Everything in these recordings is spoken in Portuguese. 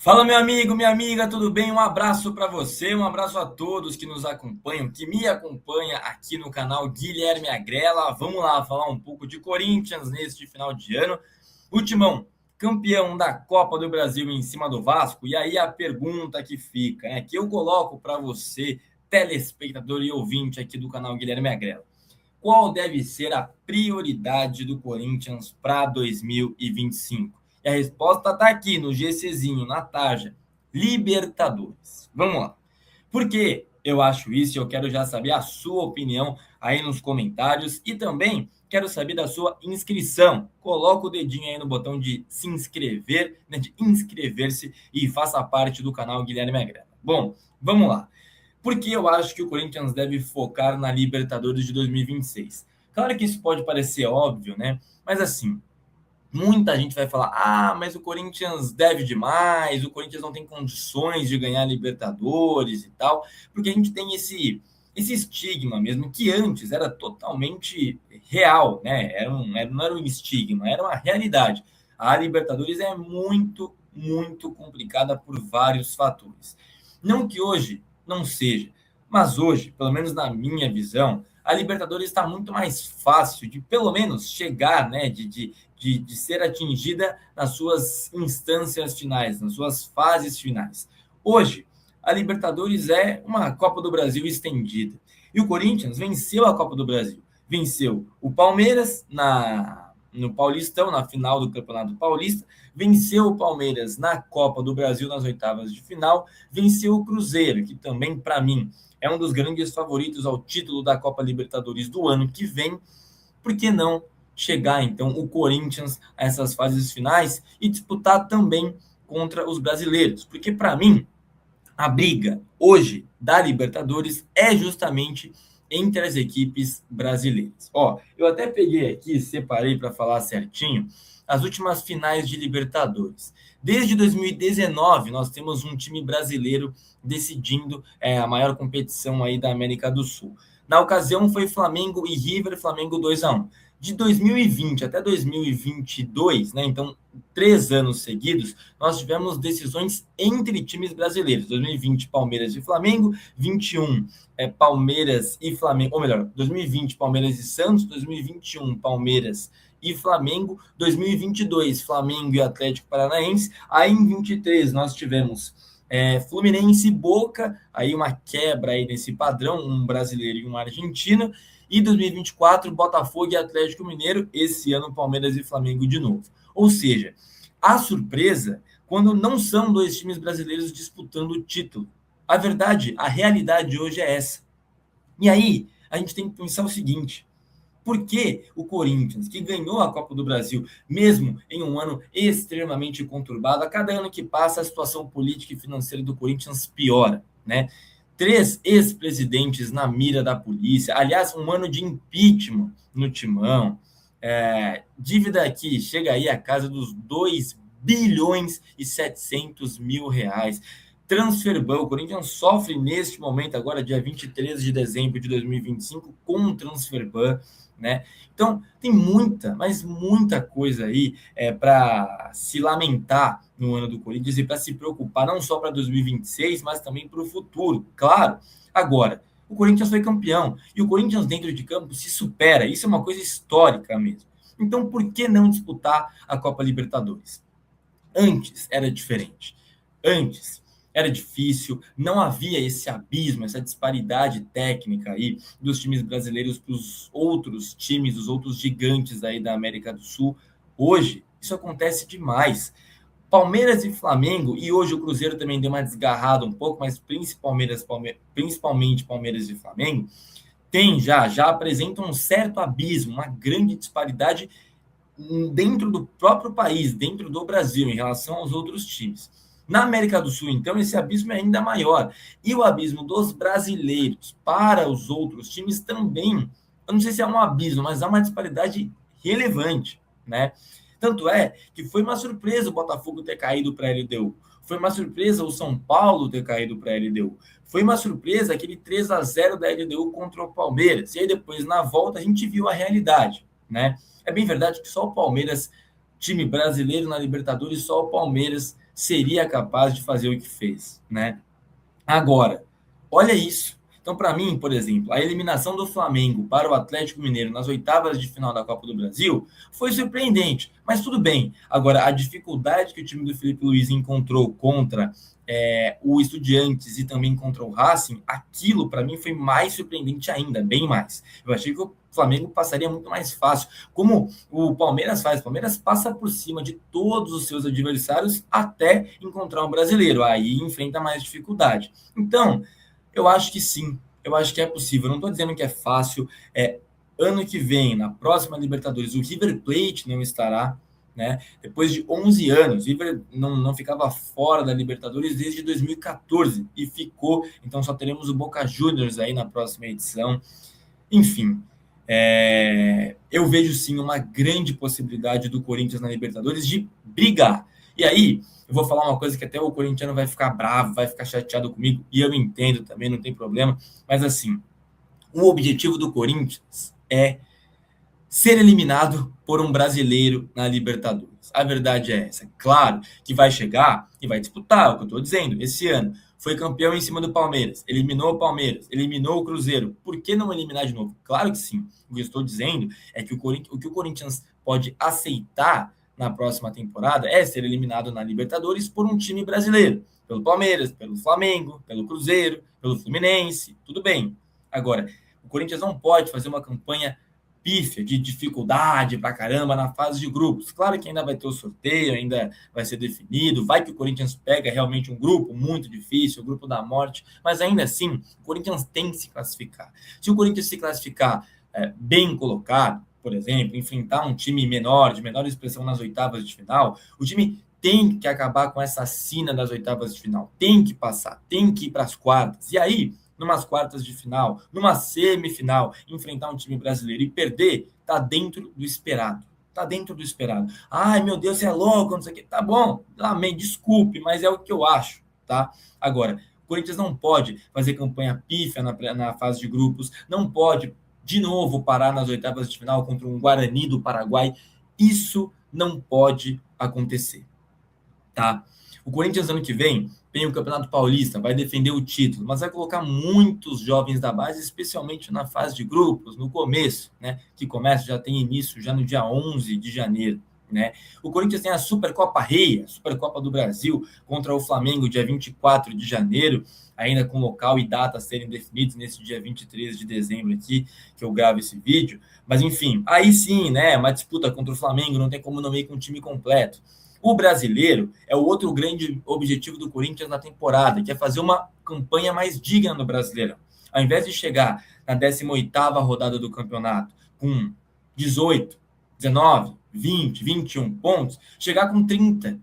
Fala, meu amigo, minha amiga, tudo bem? Um abraço para você, um abraço a todos que nos acompanham, que me acompanha aqui no canal Guilherme Agrela. Vamos lá falar um pouco de Corinthians neste final de ano. O Timão, campeão da Copa do Brasil em cima do Vasco. E aí a pergunta que fica, que eu coloco para você, telespectador e ouvinte aqui do canal Guilherme Agrela. Qual deve ser a prioridade do Corinthians para 2025? E a resposta está aqui no GCzinho, na tarja. Libertadores. Vamos lá. Por que eu acho isso? Eu quero já saber a sua opinião aí nos comentários e também quero saber da sua inscrição. Coloca o dedinho aí no botão de se inscrever, de inscrever-se e faça parte do canal Guilherme Agrela. Bom, vamos lá. Por que eu acho que o Corinthians deve focar na Libertadores de 2026? Claro que isso pode parecer óbvio, né? Mas assim, muita gente vai falar: mas o Corinthians deve demais, o Corinthians não tem condições de ganhar Libertadores e tal, porque a gente tem esse estigma mesmo, que antes era totalmente real, né? Não era um estigma, era uma realidade. A Libertadores é muito, muito complicada por vários fatores. Não que hoje não seja, mas hoje, pelo menos na minha visão, a Libertadores está muito mais fácil de, pelo menos, chegar, né? De ser atingida nas suas instâncias finais, nas suas fases finais. Hoje, a Libertadores é uma Copa do Brasil estendida. E o Corinthians venceu a Copa do Brasil. Venceu o Palmeiras no Paulistão, na final do Campeonato Paulista, venceu o Palmeiras na Copa do Brasil, nas oitavas de final, venceu o Cruzeiro, que também, para mim, é um dos grandes favoritos ao título da Copa Libertadores do ano que vem. Por que não chegar, então, o Corinthians a essas fases finais e disputar também contra os brasileiros? Porque, para mim, a briga hoje da Libertadores é justamente entre as equipes brasileiras. Eu até peguei aqui, separei para falar certinho, as últimas finais de Libertadores. Desde 2019, nós temos um time brasileiro decidindo a maior competição aí da América do Sul. Na ocasião foi Flamengo e River, Flamengo 2-1. De 2020 até 2022, né, então 3 anos seguidos, nós tivemos decisões entre times brasileiros. 2020, Palmeiras e Flamengo, 21, Palmeiras e Flamengo, ou melhor, 2020, Palmeiras e Santos, 2021, Palmeiras e Flamengo, 2022, Flamengo e Atlético Paranaense. Aí em 23 nós tivemos Fluminense e Boca, aí uma quebra aí nesse padrão, um brasileiro e um argentino. E 2024, Botafogo e Atlético Mineiro, esse ano Palmeiras e Flamengo de novo. Ou seja, a surpresa quando não são dois times brasileiros disputando o título. A verdade, a realidade hoje é essa. E aí, a gente tem que pensar o seguinte: por que o Corinthians, que ganhou a Copa do Brasil, mesmo em um ano extremamente conturbado, a cada ano que passa a situação política e financeira do Corinthians piora, né? 3 ex-presidentes na mira da polícia, aliás, um ano de impeachment no Timão, dívida que chega aí a casa dos 2 bilhões e 700 mil reais. Transferban, o Corinthians sofre neste momento, agora dia 23 de dezembro de 2025, com o Transferban, né? Então, tem muita, mas muita coisa aí para se lamentar no ano do Corinthians e para se preocupar não só para 2026, mas também para o futuro. Claro, agora, o Corinthians foi campeão e o Corinthians dentro de campo se supera. Isso é uma coisa histórica mesmo. Então, por que não disputar a Copa Libertadores? Antes era diferente. Antes era difícil, não havia esse abismo, essa disparidade técnica aí dos times brasileiros para os outros times, os outros gigantes aí da América do Sul. Hoje, isso acontece demais. Palmeiras e Flamengo, e hoje o Cruzeiro também deu uma desgarrada um pouco, mas principalmente Palmeiras e Flamengo, já apresentam um certo abismo, uma grande disparidade dentro do próprio país, dentro do Brasil, em relação aos outros times. Na América do Sul, então, esse abismo é ainda maior. E o abismo dos brasileiros para os outros times também, eu não sei se é um abismo, mas há uma disparidade relevante, né? Tanto é que foi uma surpresa o Botafogo ter caído para a LDU. Foi uma surpresa o São Paulo ter caído para a LDU. Foi uma surpresa aquele 3-0 da LDU contra o Palmeiras. E aí depois, na volta, a gente viu a realidade, né? É bem verdade que só o Palmeiras, time brasileiro na Libertadores, só o Palmeiras seria capaz de fazer o que fez, né? Agora, olha isso. Então, para mim, por exemplo, a eliminação do Flamengo para o Atlético Mineiro nas oitavas de final da Copa do Brasil foi surpreendente, mas tudo bem. Agora, a dificuldade que o time do Felipe Luiz encontrou contra o Estudiantes e também contra o Racing, aquilo para mim foi mais surpreendente ainda, bem mais. Eu achei que o Flamengo passaria muito mais fácil, como o Palmeiras faz. O Palmeiras passa por cima de todos os seus adversários até encontrar um brasileiro, aí enfrenta mais dificuldade. Então, eu acho que sim, eu acho que é possível. Eu não estou dizendo que é fácil. Ano que vem, na próxima Libertadores, o River Plate não estará, né? Depois de 11 anos, o River não ficava fora da Libertadores desde 2014 e ficou. Então só teremos o Boca Juniors aí na próxima edição. Enfim, eu vejo sim uma grande possibilidade do Corinthians na Libertadores de brigar. E aí, eu vou falar uma coisa que até o corintiano vai ficar bravo, vai ficar chateado comigo, e eu entendo também, não tem problema, mas assim, o objetivo do Corinthians é ser eliminado por um brasileiro na Libertadores. A verdade é essa. Claro que vai chegar e vai disputar, é o que eu estou dizendo. Esse ano foi campeão em cima do Palmeiras, eliminou o Palmeiras, eliminou o Cruzeiro. Por que não eliminar de novo? Claro que sim. O que eu estou dizendo é que o que o Corinthians pode aceitar na próxima temporada é ser eliminado na Libertadores por um time brasileiro. Pelo Palmeiras, pelo Flamengo, pelo Cruzeiro, pelo Fluminense, tudo bem. Agora, o Corinthians não pode fazer uma campanha pífia, de dificuldade pra caramba na fase de grupos. Claro que ainda vai ter o sorteio, ainda vai ser definido, vai que o Corinthians pega realmente um grupo muito difícil, o grupo da morte, mas ainda assim, o Corinthians tem que se classificar. Se o Corinthians se classificar bem colocado, por exemplo, enfrentar um time menor, de menor expressão nas oitavas de final, o time tem que acabar com essa sina das oitavas de final, tem que passar, tem que ir para as quartas. E aí, numas quartas de final, numa semifinal, enfrentar um time brasileiro e perder, tá dentro do esperado. Tá dentro do esperado. Ai, meu Deus, você é louco, não sei o quê. Tá bom, amém, desculpe, mas é o que eu acho, tá? Agora, o Corinthians não pode fazer campanha pífia na fase de grupos, não pode, de novo, parar nas oitavas de final contra um Guarani do Paraguai. Isso não pode acontecer, tá? O Corinthians, ano que vem, tem o Campeonato Paulista, vai defender o título, mas vai colocar muitos jovens da base, especialmente na fase de grupos, no começo, né? Que começa, já tem início já no dia 11 de janeiro, né? O Corinthians tem a Supercopa Rei, a Supercopa do Brasil, contra o Flamengo, dia 24 de janeiro, ainda com local e data a serem definidos nesse dia 23 de dezembro aqui, que eu gravo esse vídeo. Mas, enfim, aí sim, né? Uma disputa contra o Flamengo, não tem como não ir com o time completo. O brasileiro é o outro grande objetivo do Corinthians na temporada, que é fazer uma campanha mais digna no Brasileirão. Ao invés de chegar na 18ª rodada do campeonato com 18, 19, 20, 21 pontos, chegar com 30,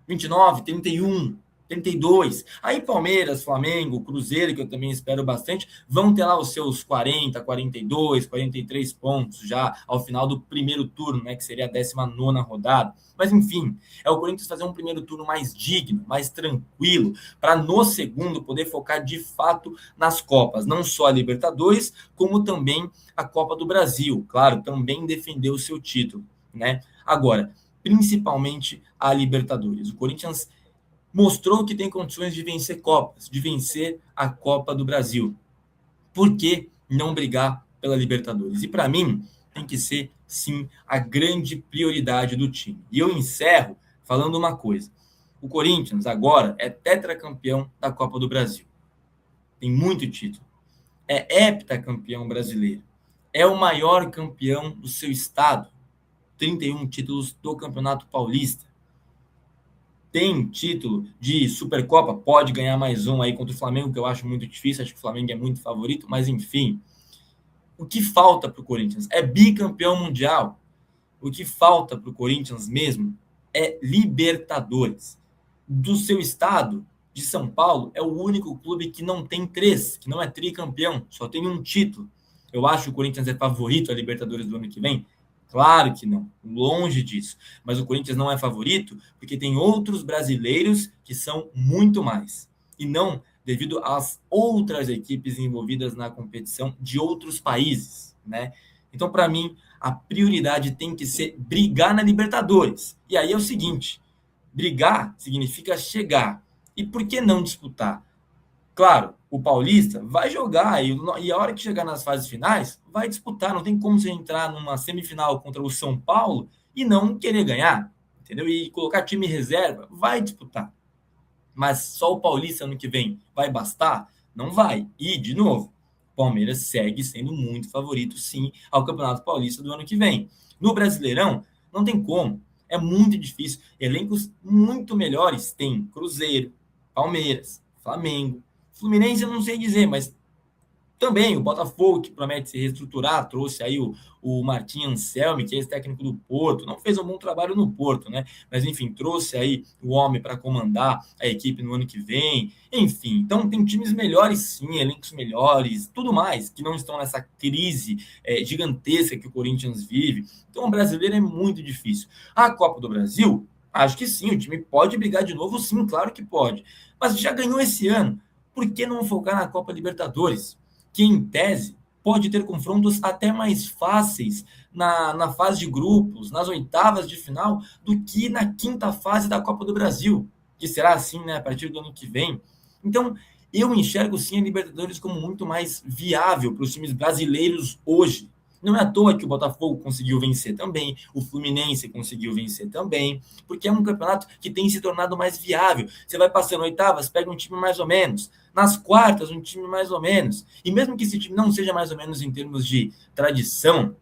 29, 31, 32. Aí Palmeiras, Flamengo, Cruzeiro, que eu também espero bastante, vão ter lá os seus 40, 42, 43 pontos já ao final do primeiro turno, né, que seria a 19ª rodada. Mas enfim, é o Corinthians fazer um primeiro turno mais digno, mais tranquilo, para no segundo poder focar de fato nas Copas, não só a Libertadores, como também a Copa do Brasil. Claro, também defender o seu título, né? Agora, principalmente a Libertadores. O Corinthians mostrou que tem condições de vencer Copas, de vencer a Copa do Brasil. Por que não brigar pela Libertadores? E para mim, tem que ser, sim, a grande prioridade do time. E eu encerro falando uma coisa. O Corinthians agora é tetracampeão da Copa do Brasil. Tem muito título. É heptacampeão brasileiro. É o maior campeão do seu estado. 31 títulos do Campeonato Paulista. Tem título de Supercopa, pode ganhar mais um aí contra o Flamengo, que eu acho muito difícil, acho que o Flamengo é muito favorito, mas enfim. O que falta para o Corinthians é bicampeão mundial. O que falta para o Corinthians mesmo é Libertadores. Do seu estado, de São Paulo, é o único clube que não tem 3, que não é tricampeão, só tem um título. Eu acho que o Corinthians é favorito a Libertadores do ano que vem? Claro que não, longe disso. Mas o Corinthians não é favorito porque tem outros brasileiros que são muito mais. E não devido às outras equipes envolvidas na competição de outros países, né? Então, para mim, a prioridade tem que ser brigar na Libertadores. E aí é o seguinte, Brigar significa chegar. E por que não disputar? Claro, o Paulista vai jogar e a hora que chegar nas fases finais, vai disputar. Não tem como você entrar numa semifinal contra o São Paulo e não querer ganhar, entendeu? E colocar time reserva, vai disputar. Mas só o Paulista ano que vem vai bastar? Não vai. E, de novo, o Palmeiras segue sendo muito favorito, sim, ao Campeonato Paulista do ano que vem. No Brasileirão, não tem como. É muito difícil. Elencos muito melhores tem Cruzeiro, Palmeiras, Flamengo. Fluminense eu não sei dizer, mas também o Botafogo, que promete se reestruturar, trouxe aí o Martim Anselmi, que é ex-técnico do Porto, não fez um bom trabalho no Porto, né? Mas, enfim, trouxe aí o homem para comandar a equipe no ano que vem. Enfim, então tem times melhores, sim, elencos melhores, tudo mais, que não estão nessa crise gigantesca que o Corinthians vive. Então, o brasileiro é muito difícil. A Copa do Brasil, acho que sim, o time pode brigar de novo, sim, claro que pode. Mas já ganhou esse ano. Por que não focar na Copa Libertadores? Que, em tese, pode ter confrontos até mais fáceis na fase de grupos, nas oitavas de final, do que na quinta fase da Copa do Brasil, que será assim, né, a partir do ano que vem. Então, eu enxergo sim a Libertadores como muito mais viável para os times brasileiros hoje. Não é à toa que o Botafogo conseguiu vencer também, o Fluminense conseguiu vencer também, porque é um campeonato que tem se tornado mais viável. Você vai passando oitavas, pega um time mais ou menos. Nas quartas, um time mais ou menos. E mesmo que esse time não seja mais ou menos em termos de tradição,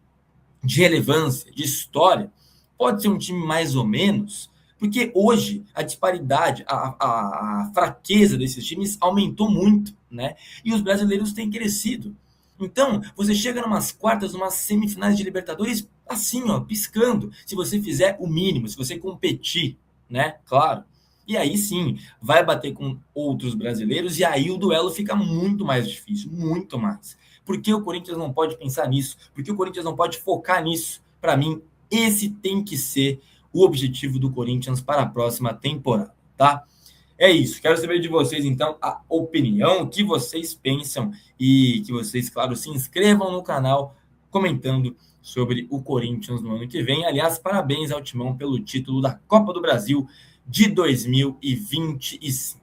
de relevância, de história, pode ser um time mais ou menos, porque hoje a disparidade, a fraqueza desses times aumentou muito, né? E os brasileiros têm crescido. Então, você chega numas quartas, numas semifinais de Libertadores, assim, ó, piscando. Se você fizer o mínimo, se você competir, né? Claro. E aí sim, vai bater com outros brasileiros, e aí o duelo fica muito mais difícil, muito mais. Por que o Corinthians não pode pensar nisso? Por que o Corinthians não pode focar nisso? Para mim, esse tem que ser o objetivo do Corinthians para a próxima temporada, tá? É isso. Quero saber de vocês, então, a opinião, o que vocês pensam e que vocês, claro, se inscrevam no canal comentando sobre o Corinthians no ano que vem. Aliás, parabéns ao Timão pelo título da Copa do Brasil de 2025.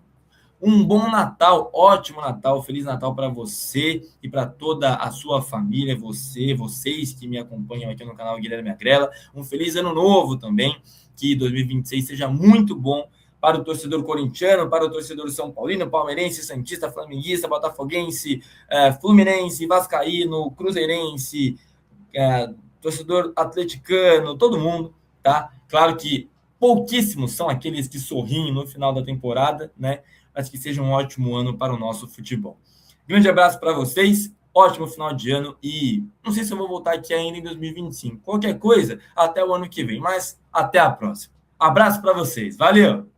Um bom Natal, ótimo Natal, Feliz Natal para você e para toda a sua família, vocês que me acompanham aqui no canal Guilherme Agrela. Um feliz ano novo também, que 2026 seja muito bom para o torcedor corintiano, para o torcedor são paulino, palmeirense, santista, flamenguista, botafoguense, fluminense, vascaíno, cruzeirense, torcedor atleticano, todo mundo, tá? Claro que pouquíssimos são aqueles que sorriem no final da temporada, né? Mas que seja um ótimo ano para o nosso futebol. Grande abraço para vocês, ótimo final de ano e não sei se eu vou voltar aqui ainda em 2025. Qualquer coisa, até o ano que vem, mas até a próxima. Abraço para vocês, valeu!